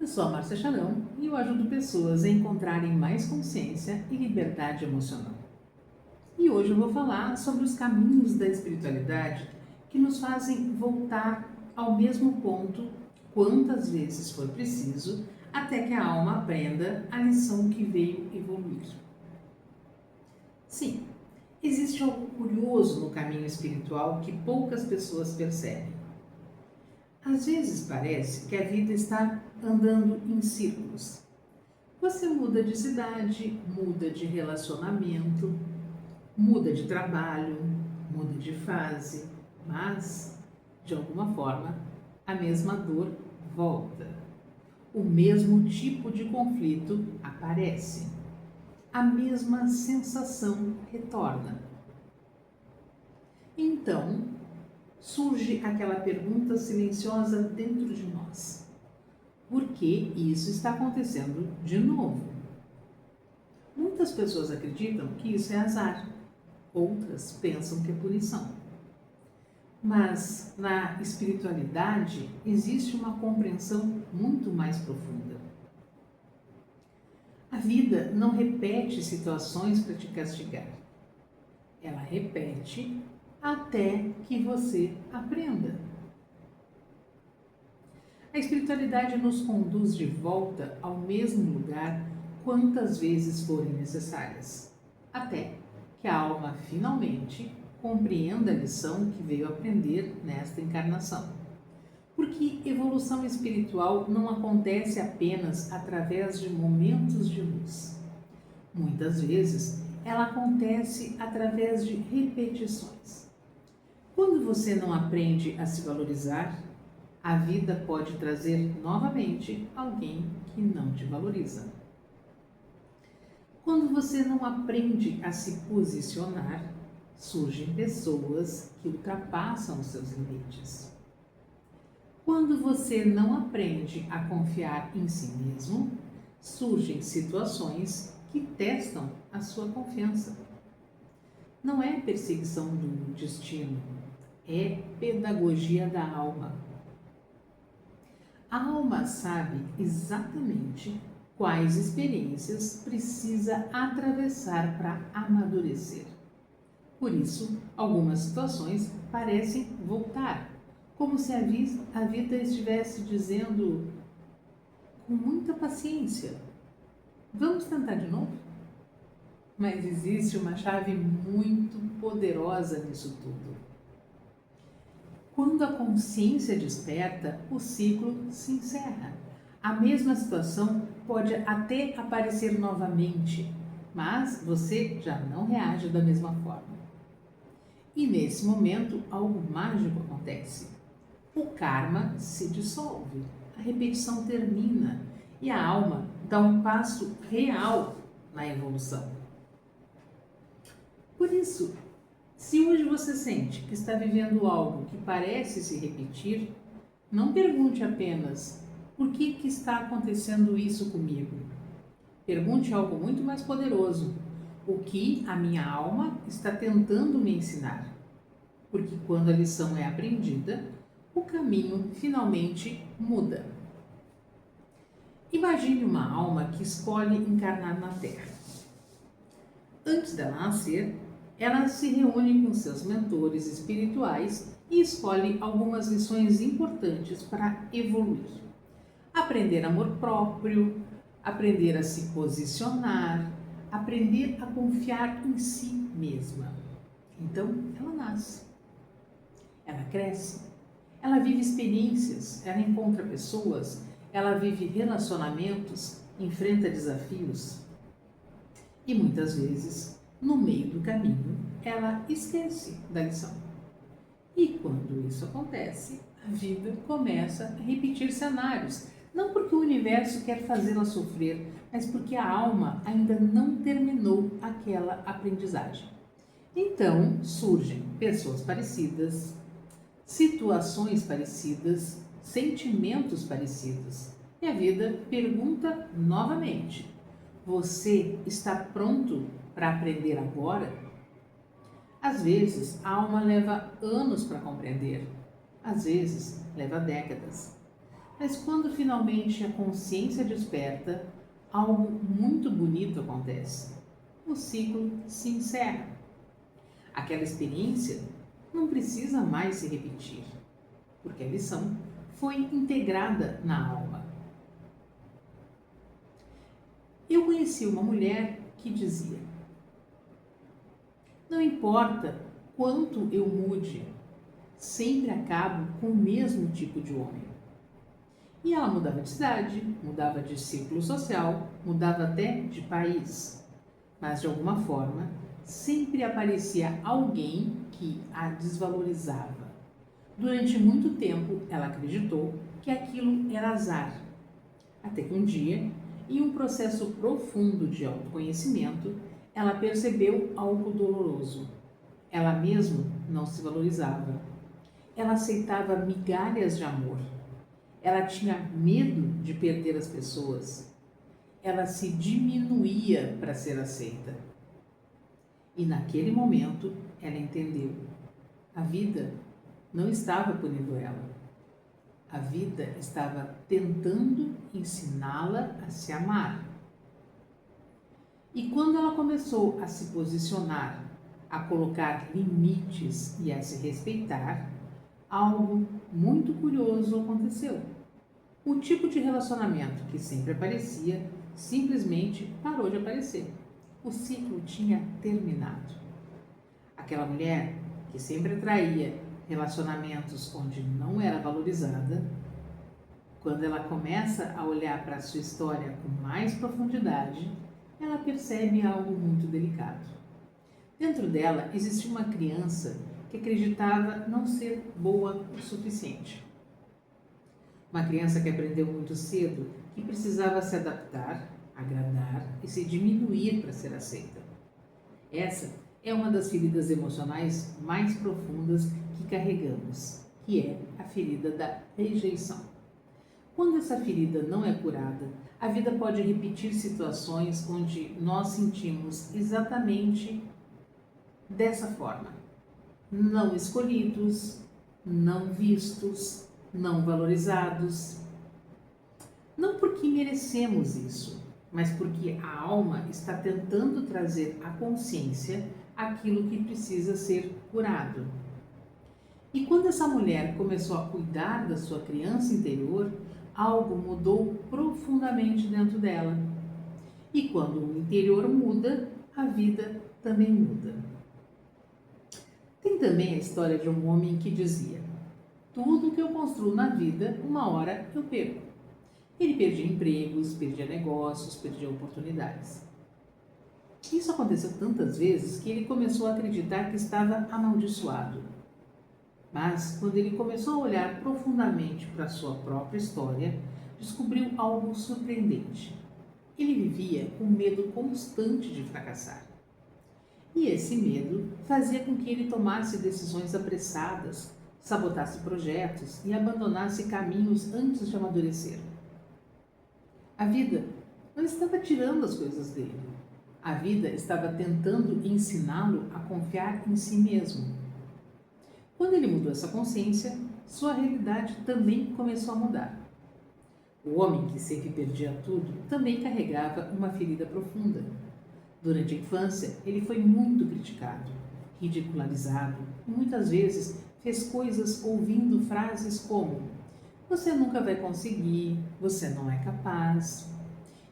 sou a Márcia Charão e eu ajudo pessoas a encontrarem mais consciência e liberdade emocional. E hoje eu vou falar sobre os caminhos da espiritualidade que nos fazem voltar ao mesmo ponto quantas vezes for preciso até que a alma aprenda a lição que veio evoluir. Sim, existe algo curioso no caminho espiritual que poucas pessoas percebem. Às vezes parece que a vida está andando em círculos. Você muda de cidade, muda de relacionamento, muda de trabalho, muda de fase, mas, de alguma forma, a mesma dor volta. O mesmo tipo de conflito aparece. A mesma sensação retorna. Então, surge aquela pergunta silenciosa dentro de nós. Por que isso está acontecendo de novo? Muitas pessoas acreditam que isso é azar, outras pensam que é punição. Mas na espiritualidade existe uma compreensão muito mais profunda. A vida não repete situações para te castigar. Ela repete até que você aprenda. A espiritualidade nos conduz de volta ao mesmo lugar quantas vezes forem necessárias, até que a alma finalmente compreenda a lição que veio aprender nesta encarnação. Porque evolução espiritual não acontece apenas através de momentos de luz. Muitas vezes ela acontece através de repetições. Quando você não aprende a se valorizar, a vida pode trazer novamente alguém que não te valoriza. Quando você não aprende a se posicionar, surgem pessoas que ultrapassam os seus limites. Quando você não aprende a confiar em si mesmo, surgem situações que testam a sua confiança. Não é perseguição do destino, é pedagogia da alma. A alma sabe exatamente quais experiências precisa atravessar para amadurecer. Por isso, algumas situações parecem voltar, como se a vida estivesse dizendo com muita paciência: vamos tentar de novo? Mas existe uma chave muito poderosa nisso tudo. Quando a consciência desperta, o ciclo se encerra. A mesma situação pode até aparecer novamente, mas você já não reage da mesma forma. E nesse momento, algo mágico acontece. O karma se dissolve, a repetição termina e a alma dá um passo real na evolução. Por isso, se hoje você sente que está vivendo algo que parece se repetir, não pergunte apenas por que está acontecendo isso comigo. Pergunte algo muito mais poderoso: o que a minha alma está tentando me ensinar? Porque quando a lição é aprendida, o caminho finalmente muda. Imagine uma alma que escolhe encarnar na Terra. Antes dela nascer, ela se reúne com seus mentores espirituais e escolhe algumas lições importantes para evoluir. Aprender amor próprio, aprender a se posicionar, aprender a confiar em si mesma. Então, ela nasce, ela cresce, ela vive experiências, ela encontra pessoas, ela vive relacionamentos, enfrenta desafios e muitas vezes, no meio do caminho, ela esquece da lição. E quando isso acontece, a vida começa a repetir cenários. Não porque o universo quer fazê-la sofrer, mas porque a alma ainda não terminou aquela aprendizagem. Então surgem pessoas parecidas, situações parecidas, sentimentos parecidos. E a vida pergunta novamente: você está pronto para aprender agora? Às vezes, a alma leva anos para compreender. Às vezes, leva décadas. Mas quando finalmente a consciência desperta, algo muito bonito acontece. O ciclo se encerra. Aquela experiência não precisa mais se repetir, porque a lição foi integrada na alma. Eu conheci uma mulher que dizia: não importa quanto eu mude, sempre acabo com o mesmo tipo de homem. E ela mudava de cidade, mudava de círculo social, mudava até de país. Mas de alguma forma, sempre aparecia alguém que a desvalorizava. Durante muito tempo, ela acreditou que aquilo era azar. Até que um dia, em um processo profundo de autoconhecimento, ela percebeu algo doloroso. Ela mesma não se valorizava. Ela aceitava migalhas de amor. Ela tinha medo de perder as pessoas. Ela se diminuía para ser aceita. E naquele momento, ela entendeu. A vida não estava punindo ela. A vida estava tentando ensiná-la a se amar. E quando ela começou a se posicionar, a colocar limites e a se respeitar, algo muito curioso aconteceu. O tipo de relacionamento que sempre aparecia simplesmente parou de aparecer. O ciclo tinha terminado. Aquela mulher que sempre atraía relacionamentos onde não era valorizada, quando ela começa a olhar para a sua história com mais profundidade, ela percebe algo muito delicado. Dentro dela existia uma criança que acreditava não ser boa o suficiente. Uma criança que aprendeu muito cedo que precisava se adaptar, agradar e se diminuir para ser aceita. Essa é uma das feridas emocionais mais profundas que carregamos, que é a ferida da rejeição. Quando essa ferida não é curada, a vida pode repetir situações onde nós sentimos exatamente dessa forma: não escolhidos, não vistos, não valorizados. Não porque merecemos isso, mas porque a alma está tentando trazer à consciência aquilo que precisa ser curado. E quando essa mulher começou a cuidar da sua criança interior, algo mudou profundamente dentro dela. E quando o interior muda, a vida também muda. Tem também a história de um homem que dizia: tudo que eu construo na vida, uma hora eu perco. Ele perdia empregos, perdia negócios, perdia oportunidades. Isso aconteceu tantas vezes que ele começou a acreditar que estava amaldiçoado. Mas, quando ele começou a olhar profundamente para a sua própria história, descobriu algo surpreendente. Ele vivia com medo constante de fracassar. E esse medo fazia com que ele tomasse decisões apressadas, sabotasse projetos e abandonasse caminhos antes de amadurecer. A vida não estava tirando as coisas dele. A vida estava tentando ensiná-lo a confiar em si mesmo. Quando ele mudou essa consciência, sua realidade também começou a mudar. O homem que sempre perdia tudo também carregava uma ferida profunda. Durante a infância, ele foi muito criticado, ridicularizado e muitas vezes fez coisas ouvindo frases como: você nunca vai conseguir, você não é capaz.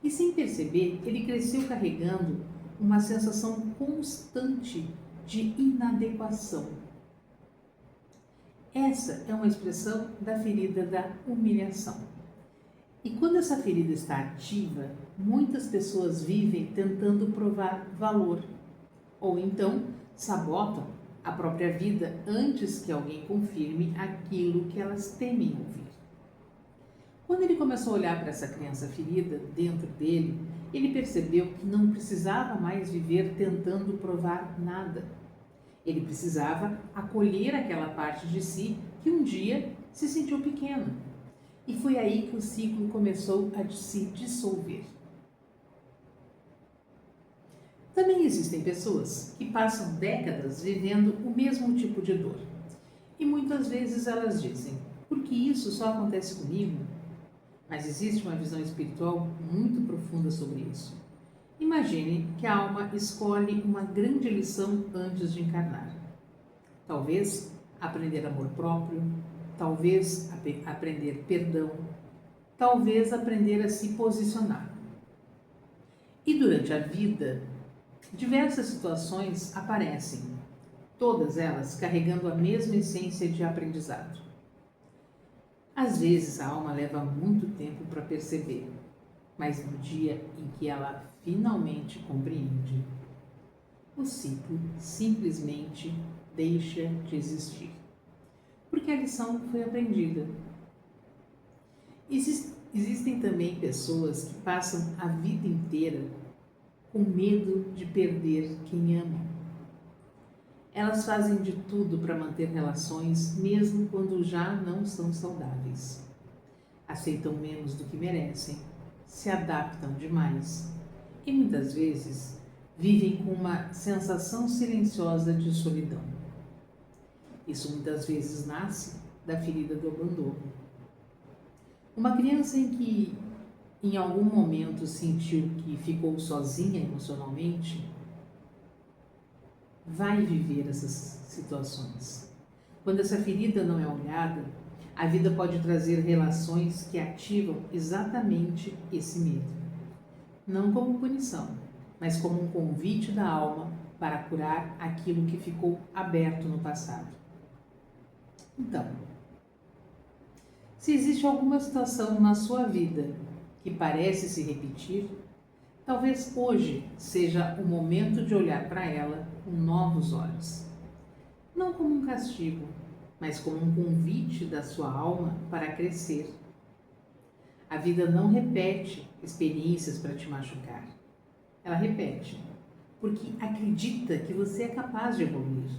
E sem perceber, ele cresceu carregando uma sensação constante de inadequação. Essa é uma expressão da ferida da humilhação. E quando essa ferida está ativa, muitas pessoas vivem tentando provar valor, ou então sabotam a própria vida antes que alguém confirme aquilo que elas temem ouvir. Quando ele começou a olhar para essa criança ferida dentro dele, ele percebeu que não precisava mais viver tentando provar nada. Ele precisava acolher aquela parte de si que um dia se sentiu pequeno. E foi aí que o ciclo começou a se dissolver. Também existem pessoas que passam décadas vivendo o mesmo tipo de dor. E muitas vezes elas dizem: por que isso só acontece comigo? mas existe uma visão espiritual muito profunda sobre isso. Imagine que a alma escolhe uma grande lição antes de encarnar. Talvez aprender amor próprio, talvez aprender perdão, talvez aprender a se posicionar. E durante a vida, diversas situações aparecem, todas elas carregando a mesma essência de aprendizado. Às vezes a alma leva muito tempo para perceber, mas no dia em que ela finalmente compreende, o ciclo simplesmente deixa de existir, porque a lição foi aprendida. Existem também pessoas que passam a vida inteira com medo de perder quem amam. Elas fazem de tudo para manter relações, mesmo quando já não são saudáveis. Aceitam menos do que merecem, se adaptam demais e muitas vezes vivem com uma sensação silenciosa de solidão. Isso muitas vezes nasce da ferida do abandono. Uma criança que em algum momento sentiu que ficou sozinha emocionalmente, vai viver essas situações. Quando essa ferida não é olhada, a vida pode trazer relações que ativam exatamente esse medo. Não como punição, mas como um convite da alma para curar aquilo que ficou aberto no passado. Então, se existe alguma situação na sua vida que parece se repetir, talvez hoje seja o momento de olhar para ela com novos olhos. Não como um castigo, mas como um convite da sua alma para crescer. A vida não repete experiências para te machucar. Ela repete porque acredita que você é capaz de evoluir.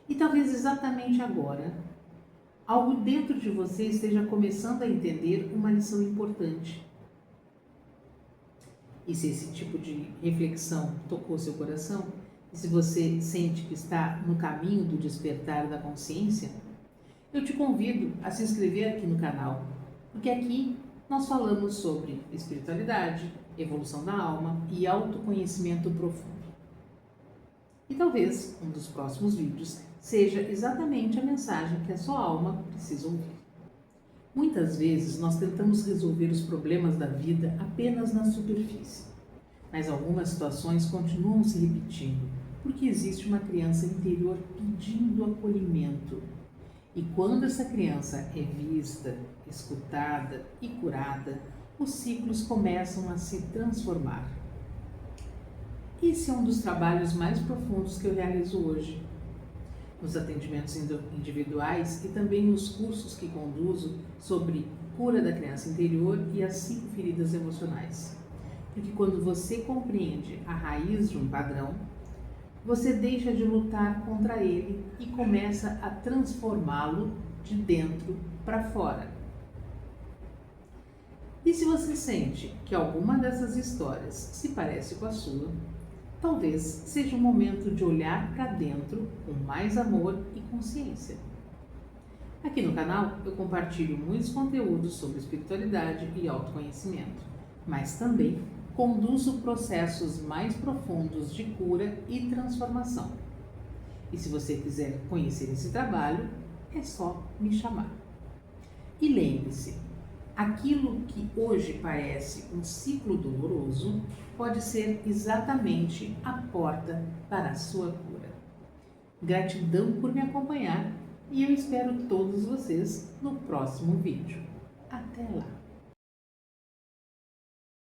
E talvez exatamente agora, algo dentro de você esteja começando a entender uma lição importante. E se esse tipo de reflexão tocou seu coração, e se você sente que está no caminho do despertar da consciência, eu te convido a se inscrever aqui no canal, porque aqui nós falamos sobre espiritualidade, evolução da alma e autoconhecimento profundo. E talvez um dos próximos vídeos seja exatamente a mensagem que a sua alma precisa ouvir. Muitas vezes nós tentamos resolver os problemas da vida apenas na superfície, mas algumas situações continuam se repetindo porque existe uma criança interior pedindo acolhimento. E quando essa criança é vista, escutada e curada, os ciclos começam a se transformar. Esse é um dos trabalhos mais profundos que eu realizo hoje, nos atendimentos individuais e também nos cursos que conduzo sobre cura da criança interior e as 5 feridas emocionais. Porque quando você compreende a raiz de um padrão, você deixa de lutar contra ele e começa a transformá-lo de dentro para fora. E se você sente que alguma dessas histórias se parece com a sua, talvez seja o momento de olhar para dentro com mais amor e consciência. Aqui no canal eu compartilho muitos conteúdos sobre espiritualidade e autoconhecimento, mas também conduzo processos mais profundos de cura e transformação. E se você quiser conhecer esse trabalho, é só me chamar. E lembre-se, aquilo que hoje parece um ciclo doloroso pode ser exatamente a porta para a sua cura. Gratidão por me acompanhar e eu espero todos vocês no próximo vídeo. Até lá!